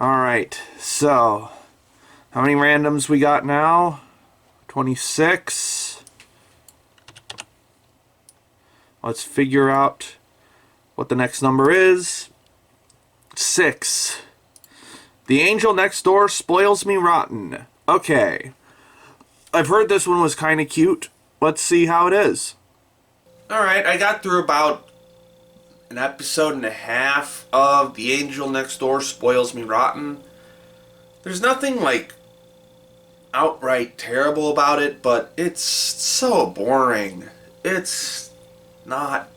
Alright, so how many randoms we got now? 26. Let's figure out what the next number is. 6. The angel next door spoils me rotten. Okay. I've heard this one was kind of cute. Let's see how it is. Alright, I got through about an episode and a half of The Angel Next Door Spoils Me Rotten. There's nothing, like, outright terrible about it, but it's so boring. It's not,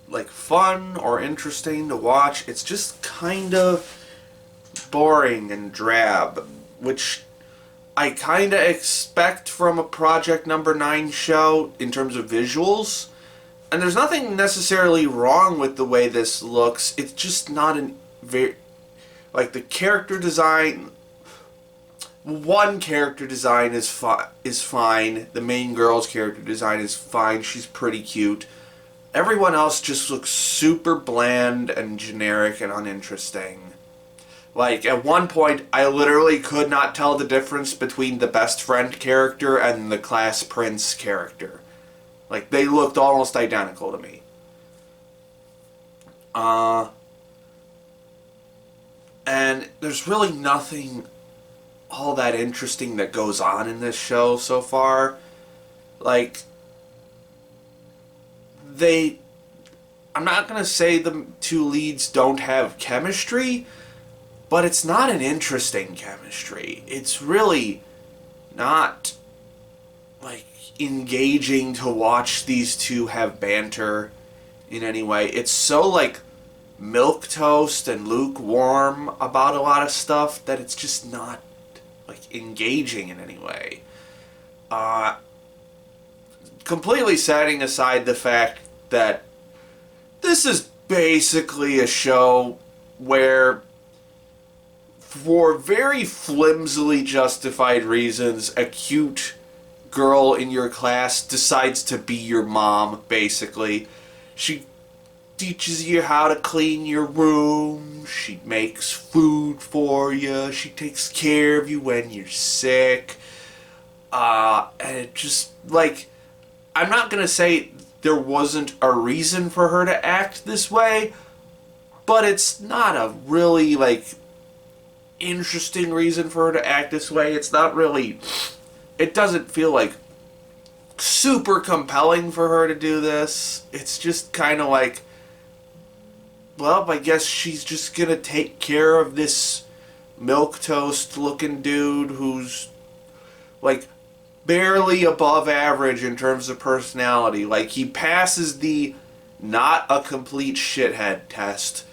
like, fun or interesting to watch. It's just kind of boring and drab, which I kind of expect from a Project Number 9 show in terms of visuals. And there's nothing necessarily wrong with the way this looks. It's just not an very... Like, the character design... One character design is fine. The main girl's character design is fine. She's pretty cute. Everyone else just looks super bland and generic and uninteresting. Like, at one point, I literally could not tell the difference between the best friend character and the class prince character. Like, they looked almost identical to me. And there's really nothing all that interesting that goes on in this show so far. Like, I'm not going to say the two leads don't have chemistry, but it's not an interesting chemistry. It's really not, like, engaging to watch these two have banter in any way. It's so, like, milquetoast and lukewarm about a lot of stuff that it's just not, like, engaging in any way. Completely setting aside the fact that this is basically a show where, for very flimsily justified reasons, a cute girl in your class decides to be your mom, basically. She teaches you how to clean your room, she makes food for you, she takes care of you when you're sick, and it just, like, I'm not gonna say there wasn't a reason for her to act this way, but it's not a really, like, interesting reason for her to act this way. It's not really... It doesn't feel, like, super compelling for her to do this. It's just kind of like, well, I guess she's just gonna take care of this milquetoast looking dude who's, like, barely above average in terms of personality. Like, he passes the not a complete shithead test,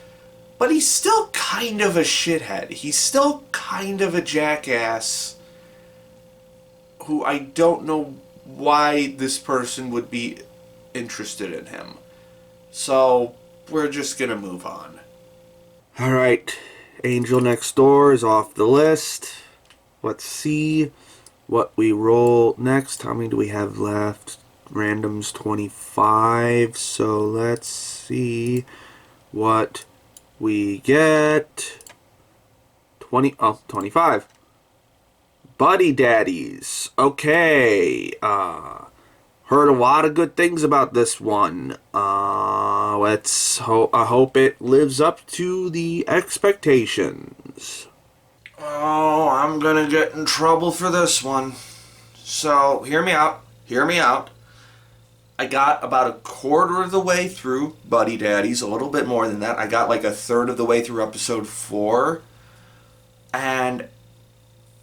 but he's still kind of a shithead. He's still kind of a jackass who I don't know why this person would be interested in him. So, we're just gonna move on. Alright, Angel Next Door is off the list. Let's see what we roll next. How many do we have left? Random's 25, so let's see what we get. 25. Buddy Daddies. Okay. Heard a lot of good things about this one. I hope it lives up to the expectations. Oh, I'm gonna get in trouble for this one. So, hear me out. Hear me out. I got about a quarter of the way through Buddy Daddies, a little bit more than that. I got like a third of the way through episode 4. And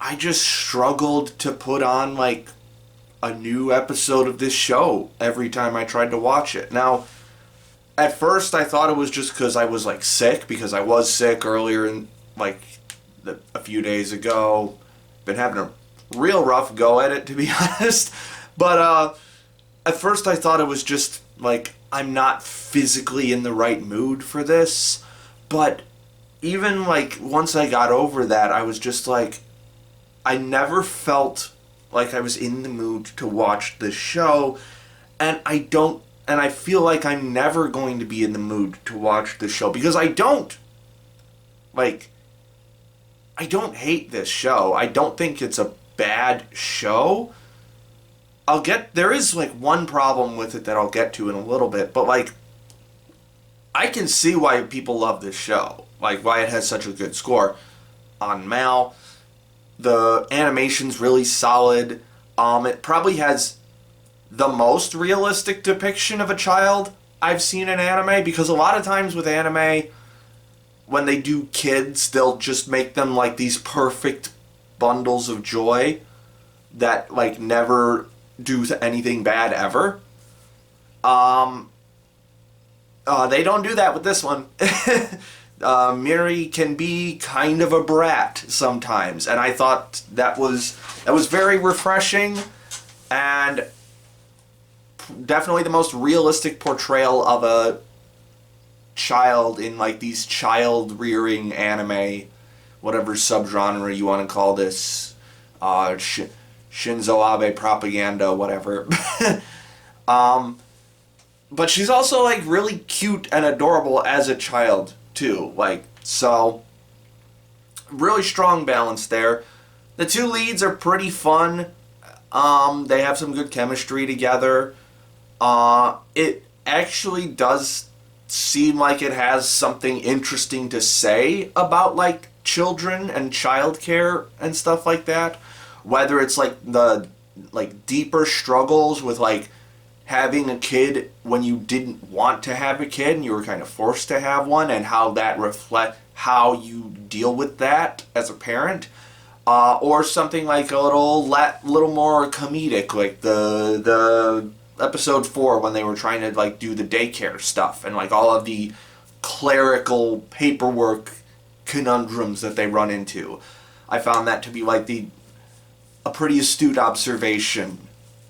I just struggled to put on, like, a new episode of this show every time I tried to watch it. Now, at first I thought it was just because I was, like, sick, because I was sick earlier in, like, a few days ago. Been having a real rough go at it, to be honest. But, at first I thought it was just, like, I'm not physically in the right mood for this. But even, like, once I got over that, I was just, like, I never felt like I was in the mood to watch this show, and I feel like I'm never going to be in the mood to watch the show, because I don't. Like, I don't hate this show. I don't think it's a bad show. There is like one problem with it that I'll get to in a little bit, but like, I can see why people love this show. Like, why it has such a good score on Mal. The animation's really solid. It probably has the most realistic depiction of a child I've seen in anime, because a lot of times with anime, when they do kids, they'll just make them like these perfect bundles of joy that like never do anything bad ever. They don't do that with this one. Miri can be kind of a brat sometimes, and I thought that was very refreshing, and definitely the most realistic portrayal of a child in like these child rearing anime, whatever subgenre you want to call this, Shinzo Abe propaganda, whatever. But she's also like really cute and adorable as a child too, like, so really strong balance there. The two leads are pretty fun. They have some good chemistry together. It actually does seem like it has something interesting to say about like children and childcare and stuff like that. Whether it's like the like deeper struggles with like having a kid when you didn't want to have a kid and you were kind of forced to have one, and how that reflect how you deal with that as a parent, or something like a little more comedic, like the episode 4 when they were trying to like do the daycare stuff and like all of the clerical paperwork conundrums that they run into. I found that to be like a pretty astute observation,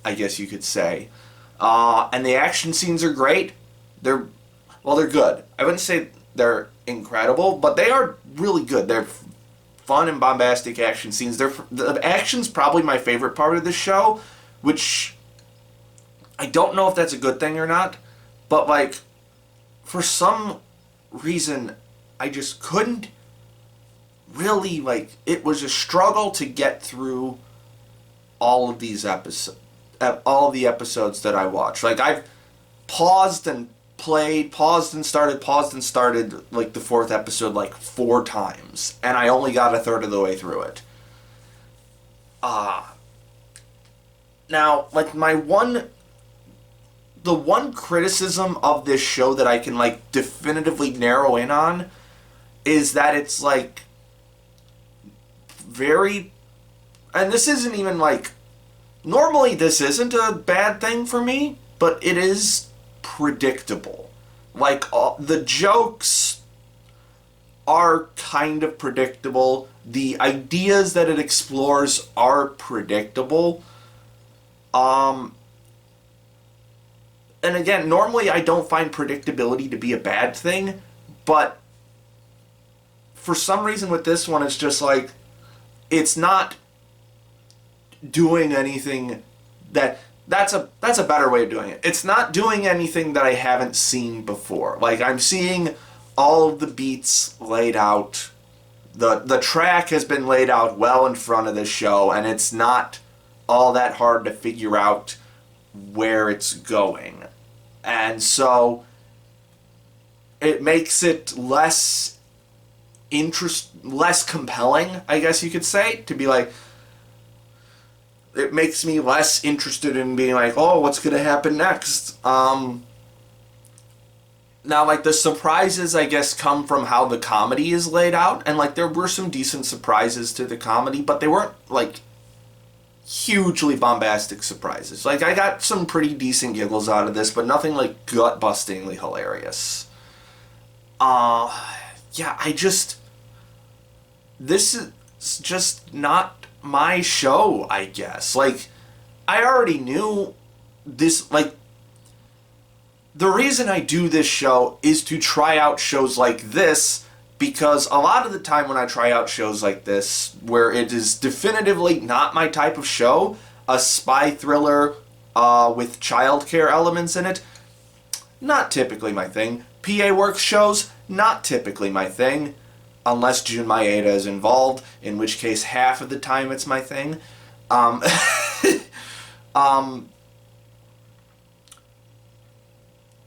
I guess you could say. And the action scenes are great. They're good. I wouldn't say they're incredible, but they are really good. They're fun and bombastic action scenes. The action's probably my favorite part of the show, which I don't know if that's a good thing or not, but like, for some reason, I just couldn't really, like, it was a struggle to get through all of these episodes. All the episodes that I watched. Like, I've paused and played, paused and started, like, the 4th episode, like, 4 times. And I only got a third of the way through it. Now, like, the one criticism of this show that I can, like, definitively narrow in on is that it's, like, very... And this isn't even, like... Normally this isn't a bad thing for me, but it is predictable. Like, the jokes are kind of predictable. The ideas that it explores are predictable. And again, normally I don't find predictability to be a bad thing, but for some reason with this one, it's just like, it's not doing anything that's a better way of doing it. It's not doing anything that I haven't seen before. Like, I'm seeing all of the beats laid out. The track has been laid out well in front of the show, and it's not all that hard to figure out where it's going. And so it makes it less compelling, I guess you could say, to be like, it makes me less interested in being like, oh, what's going to happen next? Now, like, the surprises, I guess, come from how the comedy is laid out. And, like, there were some decent surprises to the comedy, but they weren't, like, hugely bombastic surprises. Like, I got some pretty decent giggles out of this, but nothing, like, gut-bustingly hilarious. Yeah, this is just not my show, I guess. Like, I already knew this, like, the reason I do this show is to try out shows like this, because a lot of the time when I try out shows like this, where it is definitively not my type of show, a spy thriller with childcare elements in it, not typically my thing. PA Works shows, not typically my thing. unless Jun Maeda is involved, in which case half of the time it's my thing.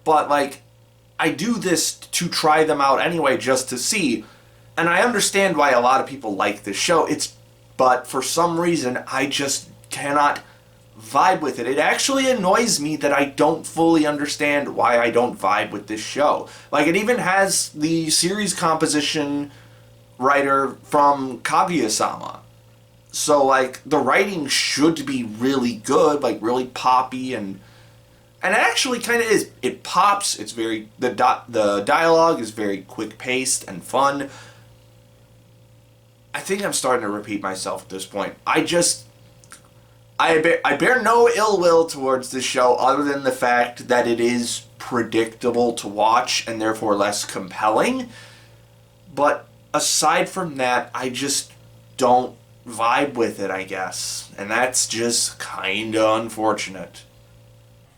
But, like, I do this to try them out anyway, just to see. And I understand why a lot of people like this show. But for some reason, I just cannot vibe with it. It actually annoys me that I don't fully understand why I don't vibe with this show. Like, it even has the series composition writer from Kaguya-sama. So, like, the writing should be really good, like, really poppy, and it actually kind of is. It pops, it's very, the dialogue is very quick-paced and fun. I think I'm starting to repeat myself at this point. I bear no ill will towards this show other than the fact that it is predictable to watch and therefore less compelling. But aside from that, I just don't vibe with it, I guess. And that's just kinda unfortunate.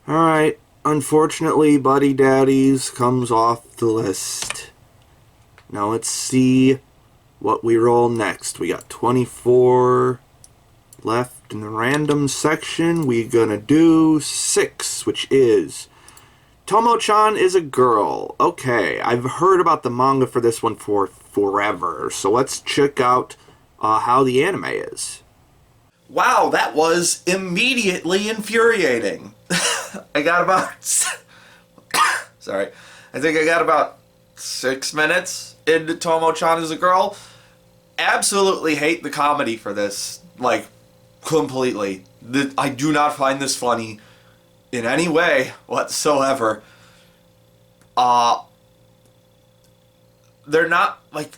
Alright, unfortunately, Buddy Daddies comes off the list. Now let's see what we roll next. We got 24 left in the random section. We're gonna do 6, which is Tomo-chan Is a Girl. Okay, I've heard about the manga for this one for forever, so let's check out how the anime is. Wow, that was immediately infuriating. I got about... Sorry. I think I got about 6 minutes into Tomo-chan Is a Girl. Absolutely hate the comedy for this. Like, completely. I do not find this funny in any way whatsoever. They're not, like...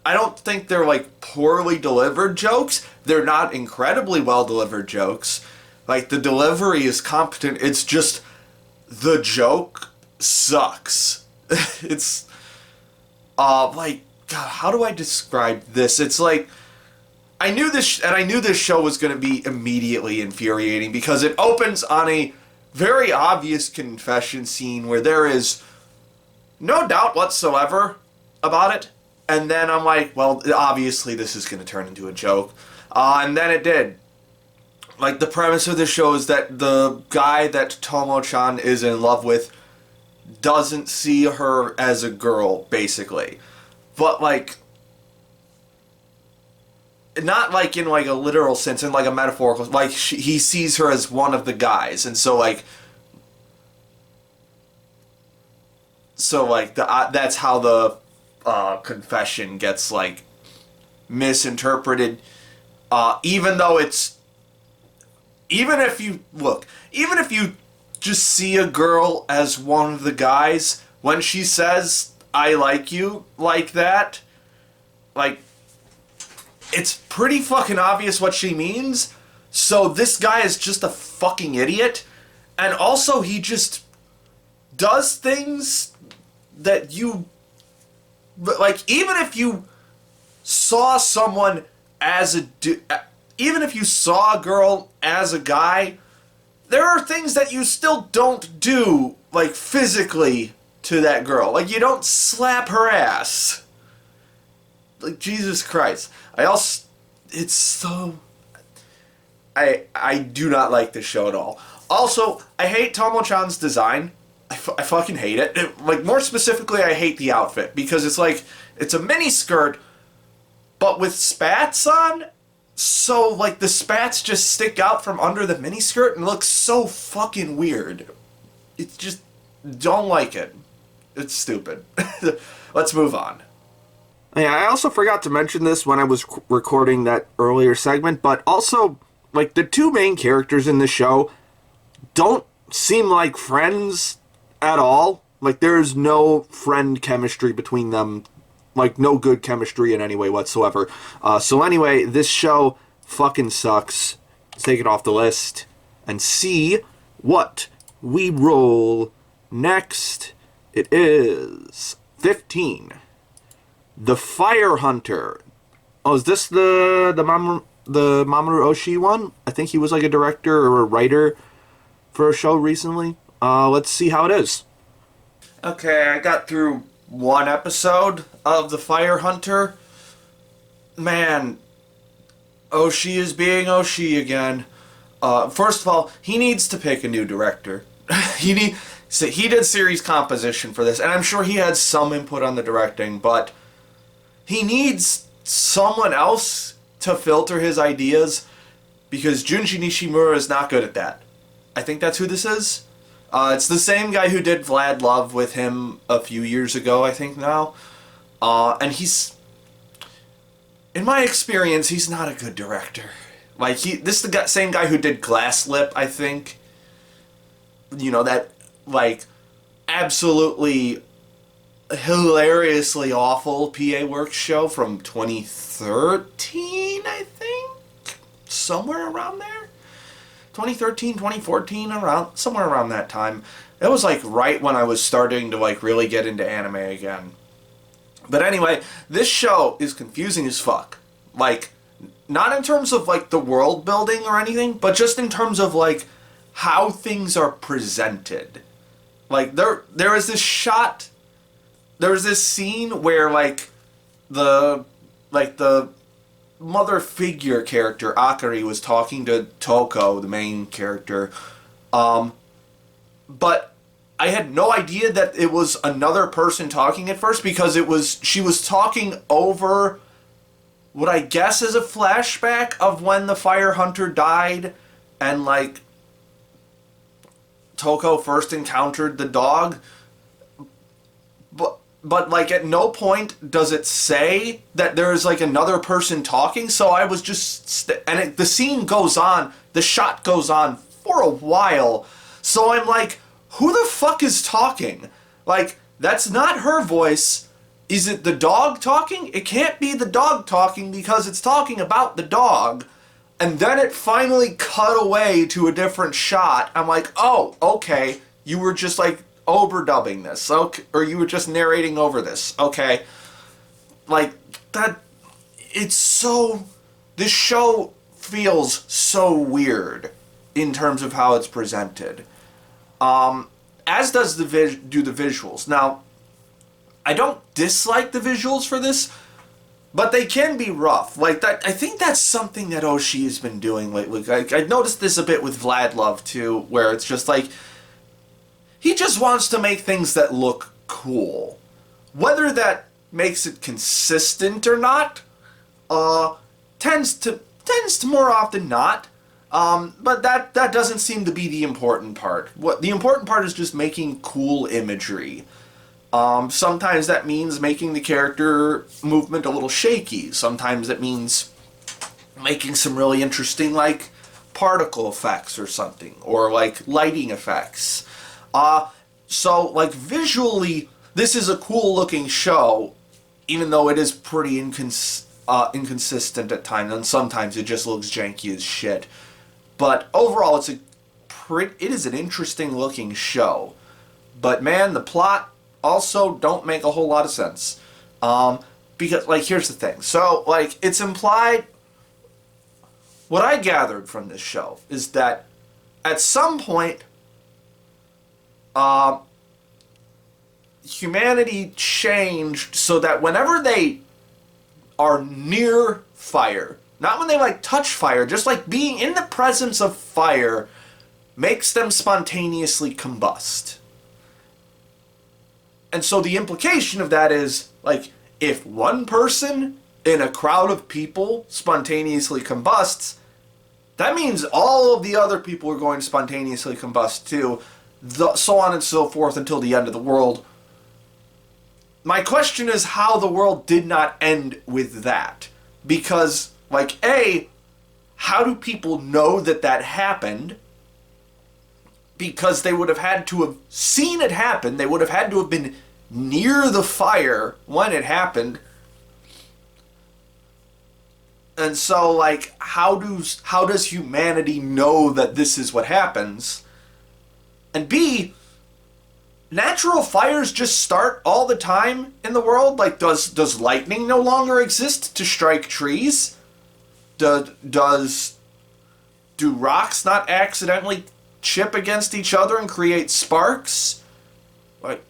I don't think they're, like, poorly delivered jokes. They're not incredibly well-delivered jokes. Like, the delivery is competent. It's just... the joke sucks. It's... like... God, how do I describe this? It's like... I knew this show was going to be immediately infuriating because it opens on a very obvious confession scene where there is no doubt whatsoever about it. And then I'm like, well, obviously this is going to turn into a joke. And then it did. Like, the premise of the show is that the guy that Tomo-chan is in love with doesn't see her as a girl, basically. But, like, not, like, in, like, a literal sense, in, like, a metaphorical... Like, he sees her as one of the guys. And so, like... that's how the confession gets, like, misinterpreted. Even though it's... Even if you just see a girl as one of the guys, when she says, I like you, like that, like, it's pretty fucking obvious what she means. So this guy is just a fucking idiot. And also, he just does things that you... Like, even if you saw someone as a... Even if you saw a girl as a guy, there are things that you still don't do, like, physically to that girl. Like, you don't slap her ass. Like, Jesus Christ. It's so... I do not like this show at all. Also, I hate Tomo-chan's design. I fucking hate it. Like, more specifically, I hate the outfit. Because it's like, it's a mini skirt, but with spats on. So, like, the spats just stick out from under the miniskirt and look so fucking weird. It's just... don't like it. It's stupid. Let's move on. Yeah, I also forgot to mention this when I was recording that earlier segment, but also, like, the two main characters in the show don't seem like friends at all. Like, there's no friend chemistry between them. Like, no good chemistry in any way whatsoever. So anyway, this show fucking sucks. Let's take it off the list and see what we roll next. It is 15. The Fire Hunter. Oh, is this the Mamoru Oshii one? I think he was like a director or a writer for a show recently. Let's see how it is. Okay, I got through one episode. of the Fire Hunter, man, Oshii is being Oshii again. First of all, he needs to pick a new director. He did series composition for this, and I'm sure he had some input on the directing, but he needs someone else to filter his ideas, because Junji Nishimura is not good at that. I think that's who this is. It's the same guy who did Vlad Love with him a few years ago, I think now. And he's, in my experience, he's not a good director. Like, this is the same guy who did Glass Lip, I think. You know, that, like, absolutely hilariously awful PA Works show from 2013, I think? Somewhere around there? 2013, 2014, somewhere around that time. It was, like, right when I was starting to, like, really get into anime again. But anyway, this show is confusing as fuck. Like, not in terms of, like, the world building or anything, but just in terms of, like, how things are presented. Like, there is this shot, there was this scene where, like, the mother figure character, Akari, was talking to Toko, the main character, but I had no idea that it was another person talking at first, because she was talking over what I guess is a flashback of when the Fire Hunter died, and, like, Toko first encountered the dog. But like, at no point does it say that there's, like, another person talking, so I was just... the scene goes on, the shot goes on for a while, so I'm like, who the fuck is talking? Like, that's not her voice. Is it the dog talking? It can't be the dog talking, because it's talking about the dog. And then it finally cut away to a different shot. I'm like, oh, okay, you were just, like, overdubbing this, okay, or you were just narrating over this, okay. Like, that, it's so, this show feels so weird in terms of how it's presented. As does the visuals. Now, I don't dislike the visuals for this, but they can be rough. Like, that, I think that's something that Oshii has been doing lately. I noticed this a bit with Vlad Love, too, where it's just like, he just wants to make things that look cool. Whether that makes it consistent or not, tends to more often not. But that doesn't seem to be the important part. What the important part is just making cool imagery. Sometimes that means making the character movement a little shaky. Sometimes it means making some really interesting, like, particle effects or something, or, like, lighting effects. So, like, visually, this is a cool-looking show, even though it is pretty inconsistent at times, and sometimes it just looks janky as shit. But overall, it is an interesting-looking show. But, man, the plot also don't make a whole lot of sense. Because, like, here's the thing. So, like, it's implied... What I gathered from this show is that at some point... humanity changed so that whenever they are near fire, not when they, like, touch fire, just, like, being in the presence of fire makes them spontaneously combust. And so the implication of that is, like, if one person in a crowd of people spontaneously combusts, that means all of the other people are going to spontaneously combust too, so on and so forth until the end of the world. My question is how the world did not end with that. Because, like, A, how do people know that that happened? Because they would have had to have seen it happen. They would have had to have been near the fire when it happened. And so, like, how does humanity know that this is what happens? And B, natural fires just start all the time in the world? Like, does lightning no longer exist to strike trees? Do rocks not accidentally chip against each other and create sparks? Like,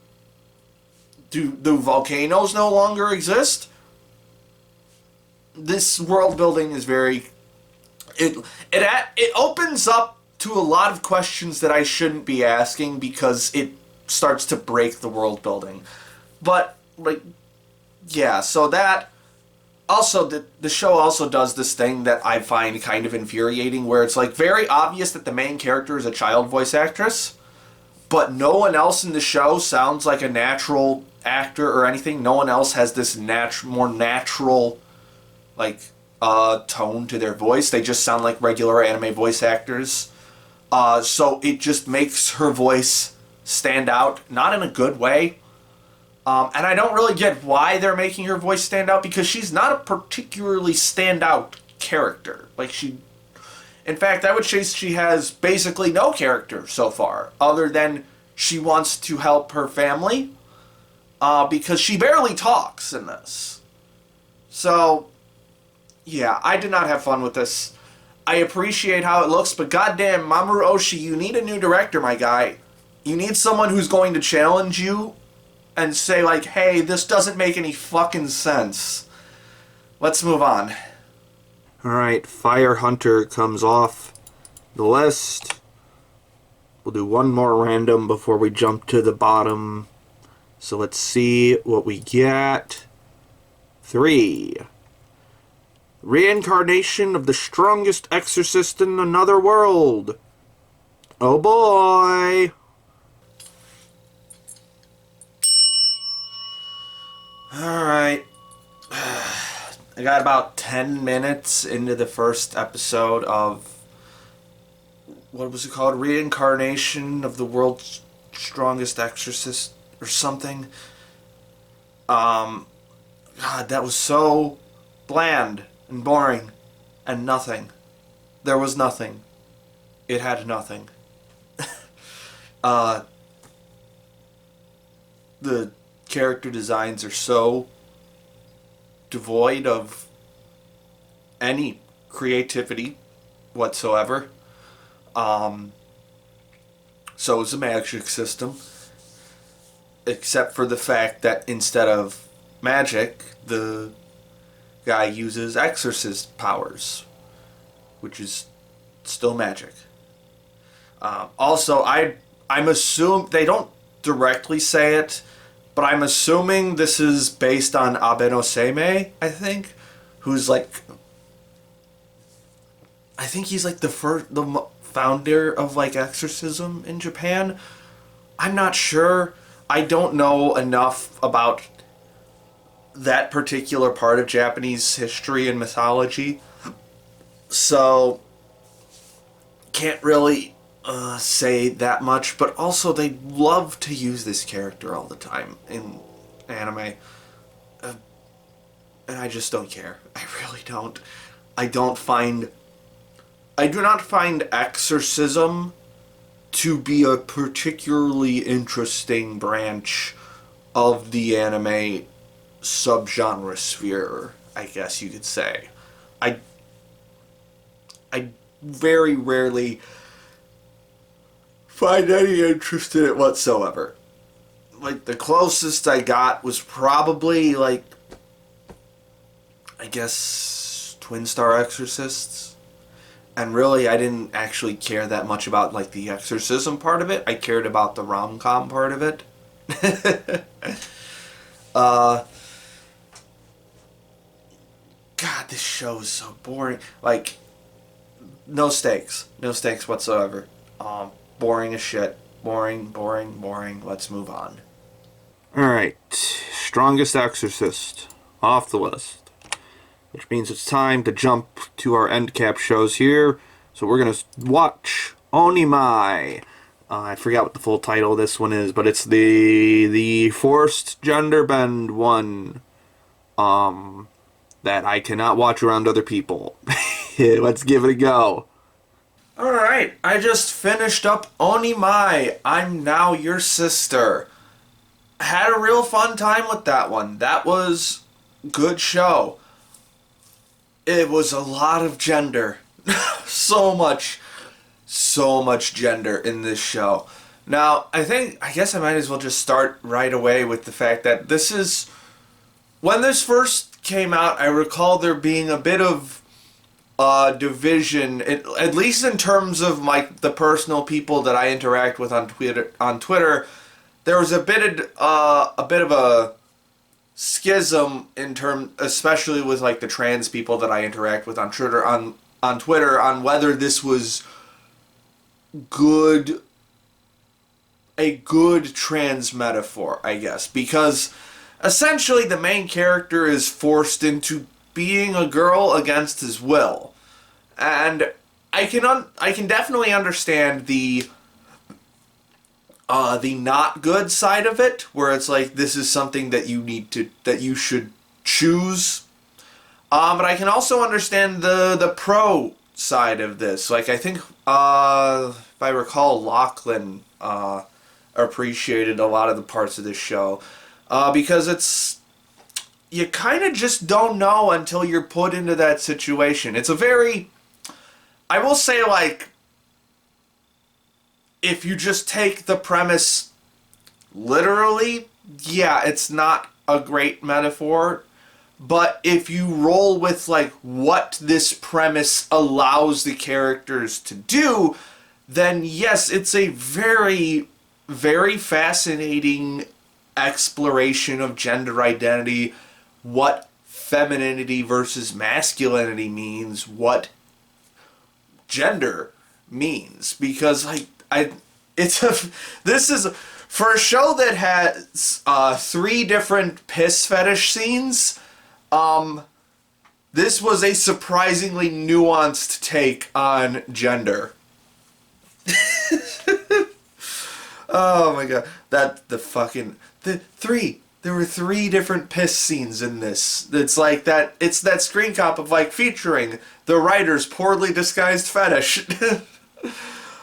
Do volcanoes no longer exist? This world building is very... It opens up to a lot of questions that I shouldn't be asking because it starts to break the world building. But, like, yeah, so that... Also, the show also does this thing that I find kind of infuriating, where it's, like, very obvious that the main character is a child voice actress, but no one else in the show sounds like a natural actor or anything. No one else has this more natural, like, tone to their voice. They just sound like regular anime voice actors. So it just makes her voice stand out, not in a good way. And I don't really get why they're making her voice stand out, because she's not a particularly standout character. Like, in fact, I would say she has basically no character so far, other than she wants to help her family, because she barely talks in this. So, yeah, I did not have fun with this. I appreciate how it looks, but goddamn, Mamoru Oshii, you need a new director, my guy. You need someone who's going to challenge you and say, like, hey, this doesn't make any fucking sense. Let's move on. Alright, Fire Hunter comes off the list. We'll do one more random before we jump to the bottom. So let's see what we get. 3. Reincarnation of the strongest exorcist in another world. Oh boy. Alright. I got about 10 minutes into the first episode of... What was it called? Reincarnation of the world's strongest exorcist or something. God, that was so bland and boring and nothing. There was nothing. It had nothing. The character designs are so devoid of any creativity whatsoever. So is the magic system. Except for the fact that instead of magic, the guy uses exorcist powers, which is still magic. Also, I'm assuming they don't directly say it, but I'm assuming this is based on Abe no Seimei, I think, who's like, I think he's like the founder of like exorcism in Japan. I'm not sure. I don't know enough about that particular part of Japanese history and mythology, so can't really say that much. But also, they love to use this character all the time in anime, and I just don't care. I really don't. I do not find exorcism to be a particularly interesting branch of the anime subgenre sphere, I guess you could say. I very rarely find any interest in it whatsoever. Like, the closest I got was probably, like, I guess, Twin Star Exorcists. And really, I didn't actually care that much about, like, the exorcism part of it. I cared about the rom-com part of it. God, this show is so boring. Like, no stakes. No stakes whatsoever. Boring as shit. Boring. Let's move on. Alright. Strongest Exorcist. Off the list. Which means it's time to jump to our end cap shows here. So we're going to watch Onimai. I forgot what the full title of this one is, but it's the forced gender bend one. That I cannot watch around other people. Let's give it a go. Alright, I just finished up Onimai. I'm Now Your Sister. Had a real fun time with that one. That was a good show. It was a lot of gender. so much gender in this show. Now, I guess I might as well just start right away with the fact that when this first came out, I recall there being a bit of division, at least in terms of the personal people that I interact with on Twitter, there was a bit of a schism especially with the trans people that I interact with on Twitter on whether this was a good trans metaphor, I guess, because essentially the main character is forced into being a girl against his will, and I can definitely understand the not good side of it, where it's this is something that you should choose. But I can also understand the pro side of this. I think, if I recall, Lachlan appreciated a lot of the parts of this show. Because you kind of just don't know until you're put into that situation. It's I will say, if you just take the premise literally, yeah, it's not a great metaphor. But if you roll with what this premise allows the characters to do, then yes, it's a very, very fascinating exploration of gender identity, what femininity versus masculinity means, what gender means, because this is for a show that has 3 different piss fetish scenes. This was a surprisingly nuanced take on gender. Oh my god, there were 3 different piss scenes in this. It's it's that screen cap of featuring the writer's poorly disguised fetish.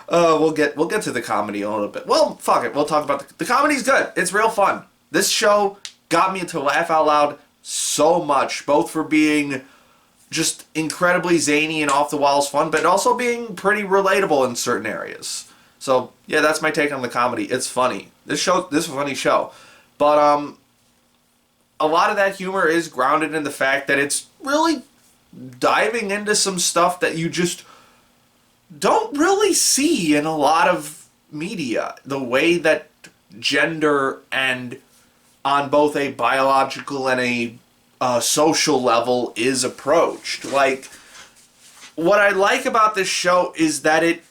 We'll get to the comedy a little bit. Well, fuck it. We'll talk about the comedy's good. It's real fun. This show got me to laugh out loud so much, both for being just incredibly zany and off the walls fun, but also being pretty relatable in certain areas. So yeah, that's my take on the comedy. It's funny. This is a funny show, but a lot of that humor is grounded in the fact that it's really diving into some stuff that you just don't really see in a lot of media. The way that gender and on both a biological and a social level is approached. What I like about this show is that it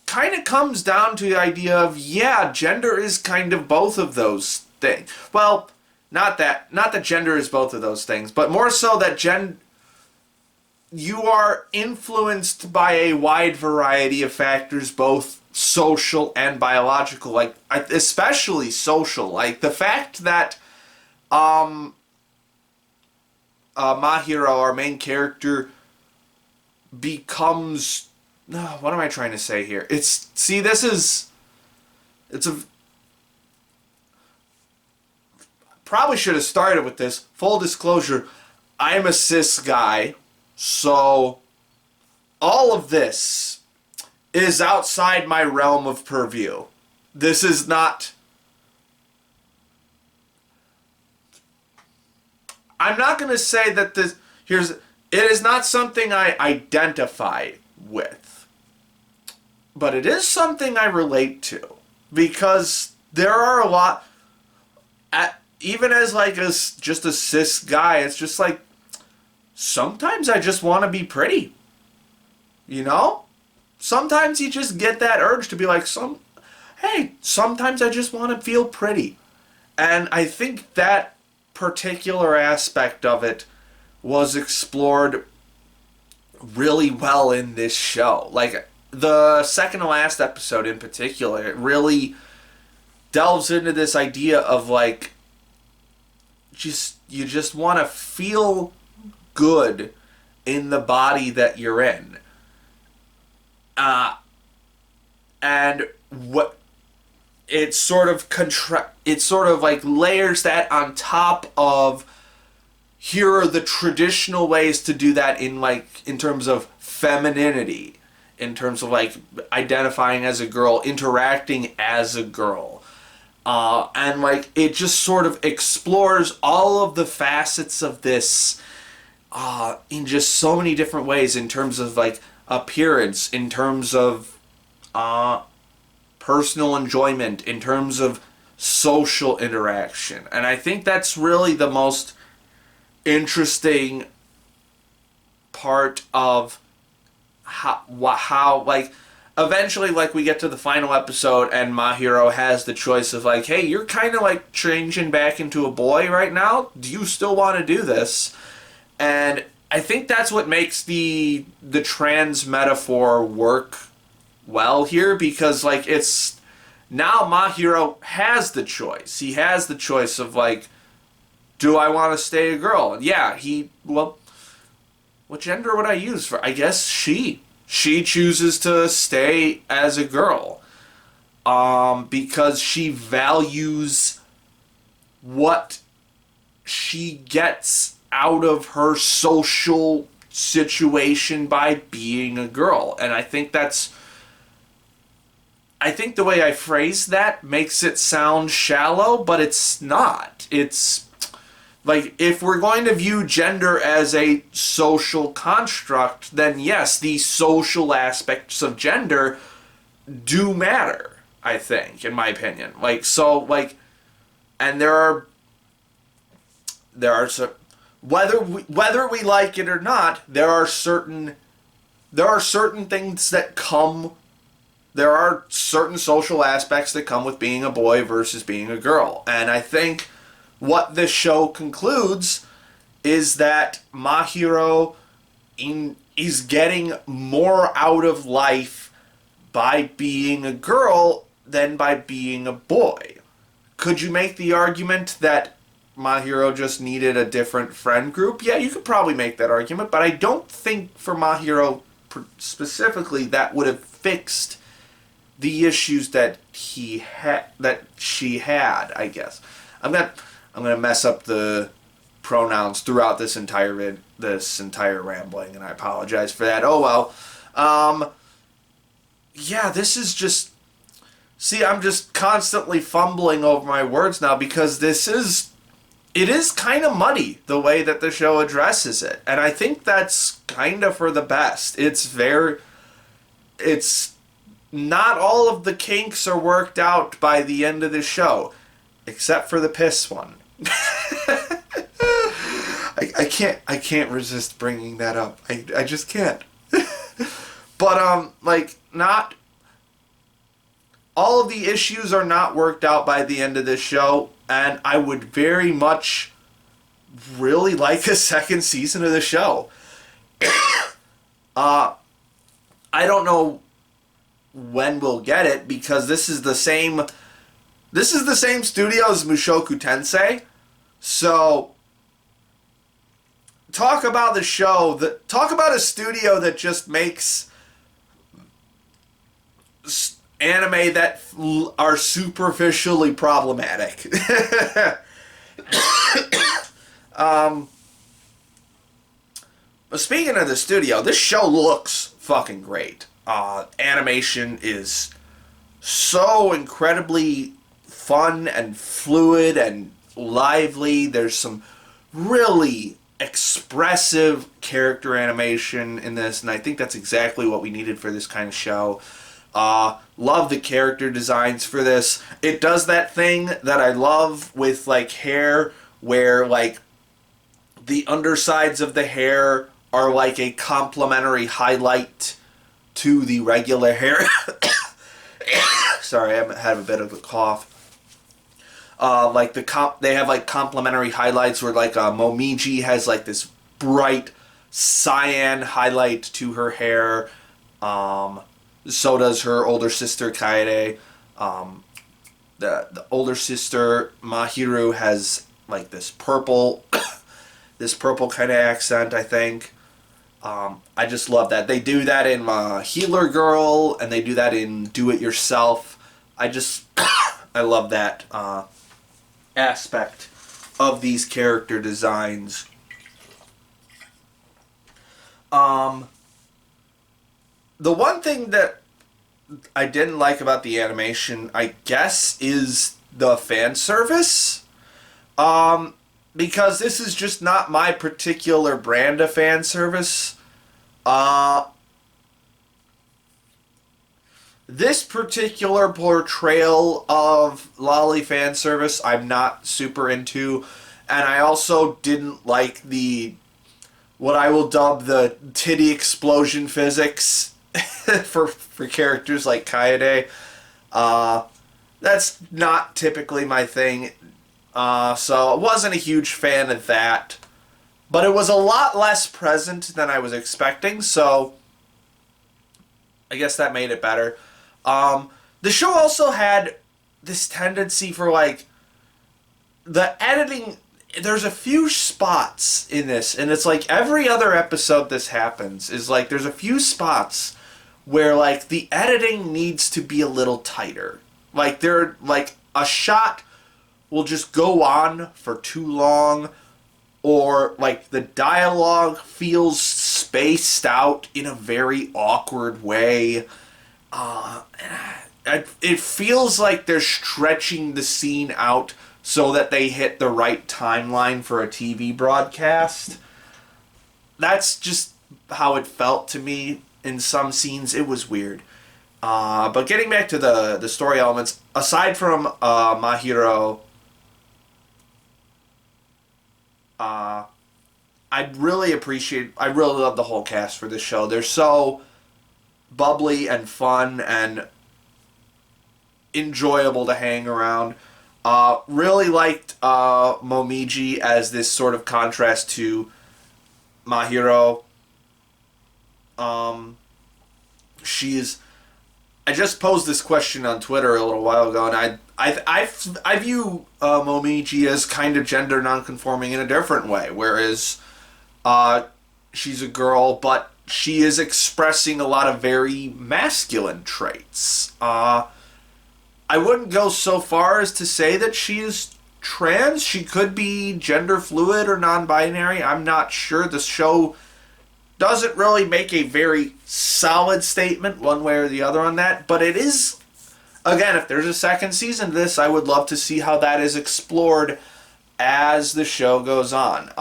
kind of comes down to the idea of, yeah, gender is kind of both of those things. Well, not that gender is both of those things, but more so that you are influenced by a wide variety of factors, both social and biological, especially social. The fact that Mahiro, our main character, becomes... what am I trying to say here? Probably should have started with this. Full disclosure, I'm a cis guy, so all of this is outside my realm of purview. This is not... I'm not going to say that it is not something I identify with. But it is something I relate to. Because there are a lot... even as just a cis guy, it's just sometimes I just want to be pretty. You know? Sometimes you just get that urge to be sometimes I just want to feel pretty. And I think that particular aspect of it was explored really well in this show. The second to last episode in particular, it really delves into this idea of you just want to feel good in the body that you're in. And what it sort of layers that on top of, here are the traditional ways to do that in terms of femininity, in terms of like identifying as a girl, interacting as a girl. And like it just sort of explores all of the facets of this in just so many different ways, in terms of like appearance, in terms of personal enjoyment, in terms of social interaction. And I think that's really the most interesting part of how like eventually, like, we get to the final episode and Mahiro has the choice of like, hey, you're kind of like changing back into a boy right now, do you still want to do this? And I think that's what makes the trans metaphor work well here, because like it's now Mahiro has the choice. He has the choice of like, do I want to stay a girl? And yeah, well, what gender would I use for? I guess she. She chooses to stay as a girl. Because she values what she gets out of her social situation by being a girl. And I think the way I phrase that makes it sound shallow, but it's not. It's like, if we're going to view gender as a social construct, then yes, the social aspects of gender do matter, I think, in my opinion. Like, so, like, and there are whether we like it or not, there are certain things that come. There are certain social aspects that come with being a boy versus being a girl. And I think what this show concludes is that Mahiro is getting more out of life by being a girl than by being a boy. Could you make the argument that Mahiro just needed a different friend group? Yeah, you could probably make that argument, but I don't think for Mahiro specifically that would have fixed the issues that she had, I guess. I'm gonna mess up the pronouns throughout this entire rambling, and I apologize for that. Oh well. Yeah, this is just. See, I'm just constantly fumbling over my words now, because it is kind of muddy the way that the show addresses it, and I think that's kind of for the best. It's not all of the kinks are worked out by the end of the show, except for the piss one. I can't resist bringing that up. I just can't. But like, not all of the issues are not worked out by the end of this show, and I would very much really like a second season of the show. I don't know when we'll get it, because this is the same studio as Mushoku Tensei. So talk about a studio that just makes anime that are superficially problematic. Speaking of the studio, this show looks fucking great. Animation is so incredibly fun and fluid and lively. There's some really expressive character animation in this, and I think that's exactly what we needed for this kind of show. Love the character designs for this. It does that thing that I love with like hair, where like the undersides of the hair are like a complementary highlight to the regular hair. Sorry, I have a bit of a cough. Like they have like complementary highlights where like Momiji has like this bright cyan highlight to her hair. So does her older sister Kaede. The older sister Mahiru has like this purple kind of accent, I think. I just love that. They do that in Healer Girl, and they do that in Do It Yourself. I love that aspect of these character designs. The one thing that I didn't like about the animation, I guess, is the fan service. Because this is just not my particular brand of fan service. This particular portrayal of lolly fan service, I'm not super into, and I also didn't like the what I will dub the titty explosion physics for characters like Kaede. That's not typically my thing, so I wasn't a huge fan of that. But it was a lot less present than I was expecting, so I guess that made it better. The show also had this tendency for, like, the editing. There's a few spots in this, and it's like every other episode this happens, is like there's a few spots where, like, the editing needs to be a little tighter. Like, like, a shot will just go on for too long, or, like, the dialogue feels spaced out in a very awkward way. It feels like they're stretching the scene out so that they hit the right timeline for a TV broadcast. That's just how it felt to me in some scenes. It was weird. But getting back to the story elements, aside from Mahiro, I really love the whole cast for this show. They're so bubbly and fun and enjoyable to hang around. Really liked Momiji as this sort of contrast to Mahiro. I just posed this question on Twitter a little while ago, and I view Momiji as kind of gender nonconforming in a different way, whereas she's a girl, but she is expressing a lot of very masculine traits. I wouldn't go so far as to say that she is trans. She could be gender fluid or non-binary. I'm not sure. The show doesn't really make a very solid statement one way or the other on that, but it is, again, if there's a second season to this, I would love to see how that is explored as the show goes on.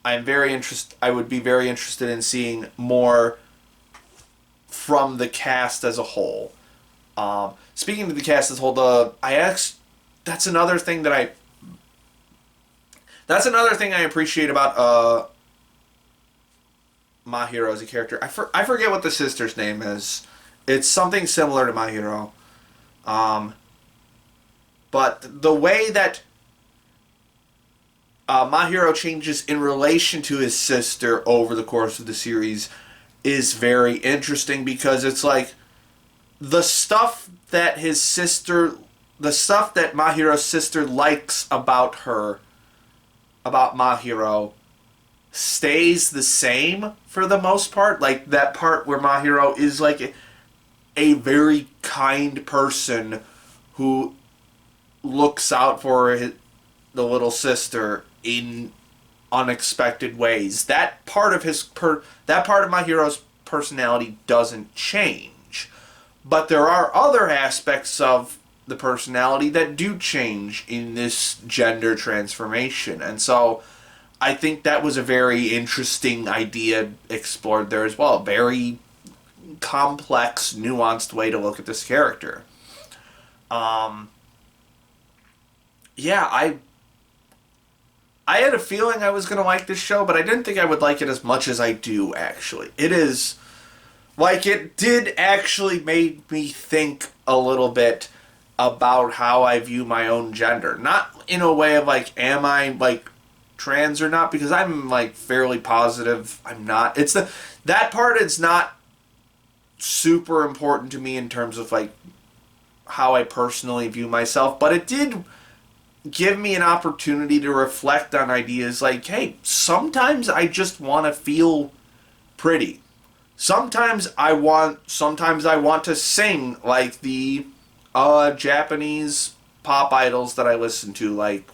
I would be very interested in seeing more from the cast as a whole. Speaking of the cast as a whole, that's another thing I appreciate about Mahiro as a character. I forget what the sister's name is. It's something similar to Mahiro. But the way that Mahiro changes in relation to his sister over the course of the series is very interesting, because it's like the stuff that Mahiro's sister likes about Mahiro, stays the same for the most part. Like that part where Mahiro is like a very kind person who looks out for the little sister in unexpected ways. That part of Mahiro's personality doesn't change. But there are other aspects of the personality that do change in this gender transformation. And so I think that was a very interesting idea explored there as well. Very complex, nuanced way to look at this character. I had a feeling I was going to like this show, but I didn't think I would like it as much as I do, actually. It did actually make me think a little bit about how I view my own gender. Not in a way of, like, am I, like, trans or not, because I'm, like, fairly positive I'm not. That part is not super important to me in terms of, like, how I personally view myself, but it did give me an opportunity to reflect on ideas like, hey, sometimes I just want to feel pretty. Sometimes I want to sing like the Japanese pop idols that I listen to, like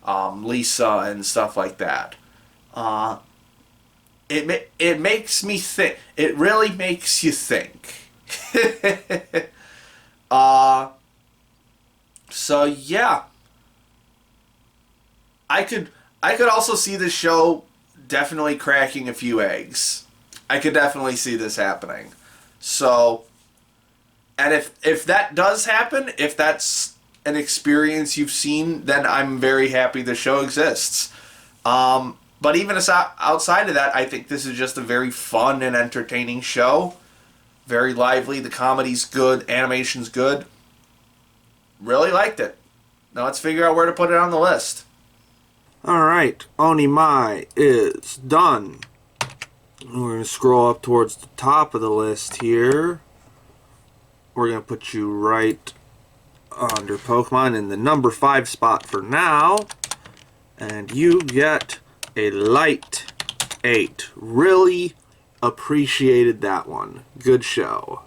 Lisa and stuff like that. it makes me think. It really makes you think. So yeah, I could also see this show definitely cracking a few eggs. I could definitely see this happening. So, and if that does happen, if that's an experience you've seen, then I'm very happy the show exists. But even outside of that, I think this is just a very fun and entertaining show. Very lively. The comedy's good. Animation's good. Really liked it. Now let's figure out where to put it on the list. Alright, Onimai is done. We're going to scroll up towards the top of the list here. We're going to put you right under Pokemon in the number 5 spot for now. And you get a light 8. Really appreciated that one. Good show.